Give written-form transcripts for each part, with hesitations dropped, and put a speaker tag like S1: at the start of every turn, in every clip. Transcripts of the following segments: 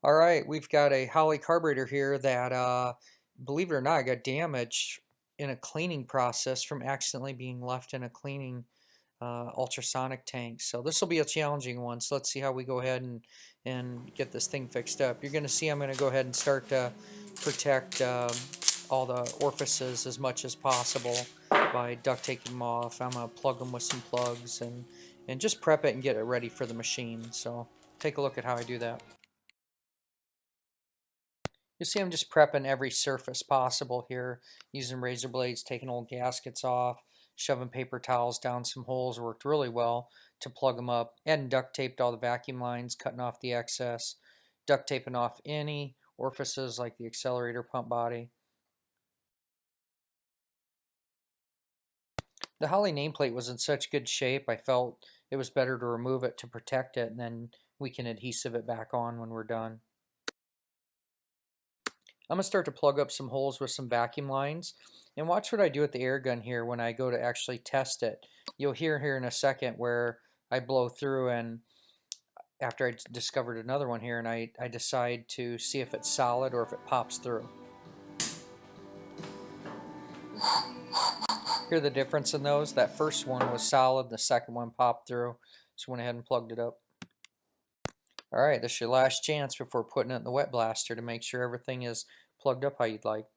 S1: All right, we've got a Holley carburetor here that, believe it or not, got damaged in a cleaning process from accidentally being left in a cleaning ultrasonic tank. So this will be a challenging one. So let's see how we go ahead and get this thing fixed up. You're going to see I'm going to go ahead and start to protect all the orifices as much as possible by duct taping them off. I'm going to plug them with some plugs and just prep it and get it ready for the machine. So take a look at how I do that. You see I'm just prepping every surface possible here, using razor blades, taking old gaskets off, shoving paper towels down some holes worked really well to plug them up, and duct taped all the vacuum lines, cutting off the excess, duct taping off any orifices like the accelerator pump body. The Holley nameplate was in such good shape I felt it was better to remove it to protect it, and then we can adhesive it back on when we're done. I'm going to start to plug up some holes with some vacuum lines, and watch what I do with the air gun here when I go to actually test it. You'll hear here in a second where I blow through, and after I discovered another one here, and I decide to see if it's solid or if it pops through. Hear the difference in those? That first one was solid, the second one popped through, so went ahead and plugged it up. Alright, this is your last chance before putting it in the wet blaster to make sure everything is plugged up how you'd like.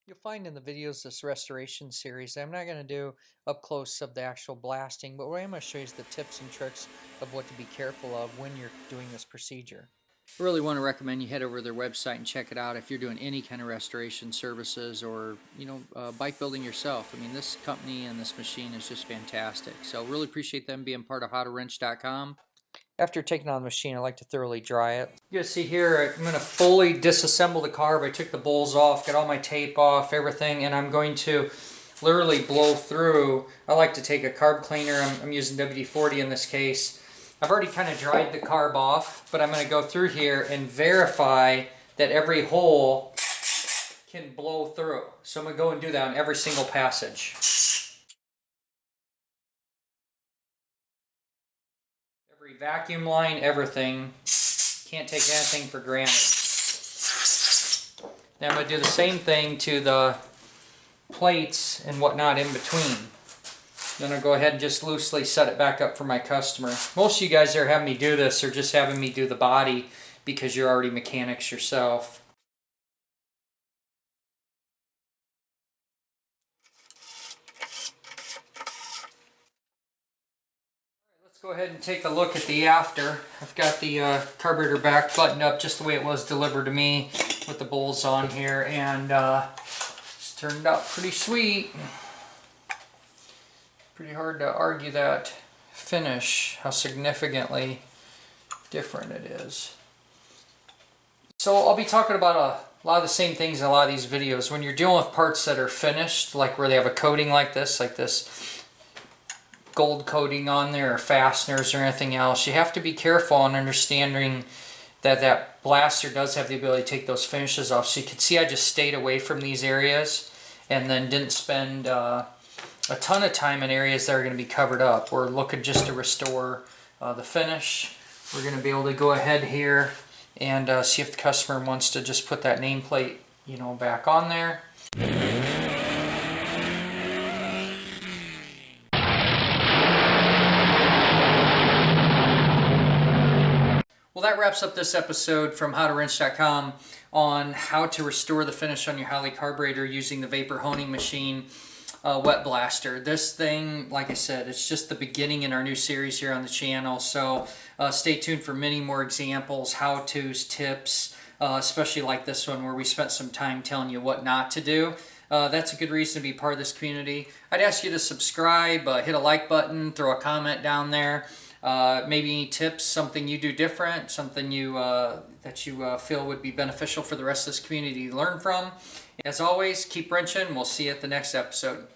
S1: You'll find in the videos this restoration series, I'm not going to do up close of the actual blasting, but what I'm going to show you is the tips and tricks of what to be careful of when you're doing this procedure. I really want to recommend you head over to their website and check it out if you're doing any kind of restoration services or, bike building yourself. I mean, this company and this machine is just fantastic. So really appreciate them being part of howtowrench.com. After taking on the machine, I like to thoroughly dry it. You see here, I'm going to fully disassemble the carb. I took the bowls off, got all my tape off, everything, and I'm going to literally blow through. I like to take a carb cleaner. I'm using WD-40 in this case. I've already kind of dried the carb off, but I'm going to go through here and verify that every hole can blow through. So I'm going to go and do that on every single passage. Every vacuum line, everything. Can't take anything for granted. Then I'm going to do the same thing to the plates and whatnot in between. Then I'll go ahead and just loosely set it back up for my customer. Most of you guys that are having me do this are just having me do the body because you're already mechanics yourself. Let's go ahead and take a look at the after. I've got the carburetor back buttoned up just the way it was delivered to me with the bowls on here, and it's turned out pretty sweet. Pretty hard to argue that finish, how significantly different it is. So I'll be talking about a lot of the same things in a lot of these videos. When you're dealing with parts that are finished, like where they have a coating like this gold coating on there, or fasteners or anything else, you have to be careful in understanding that that blaster does have the ability to take those finishes off. So you can see I just stayed away from these areas and then didn't spend a ton of time in areas that are going to be covered up. We're looking just to restore the finish. We're going to be able to go ahead here and see if the customer wants to just put that nameplate, back on there. Well, that wraps up this episode from howtowrench.com on how to restore the finish on your Holley carburetor using the vapor honing machine wet blaster. This thing, like I said, it's just the beginning in our new series here on the channel, so stay tuned for many more examples, how-tos, tips, especially like this one where we spent some time telling you what not to do. That's a good reason to be part of this community. I'd ask you to subscribe, hit a like button, throw a comment down there. Maybe any tips, something you do different, something that you feel would be beneficial for the rest of this community to learn from. As always, keep wrenching. We'll see you at the next episode.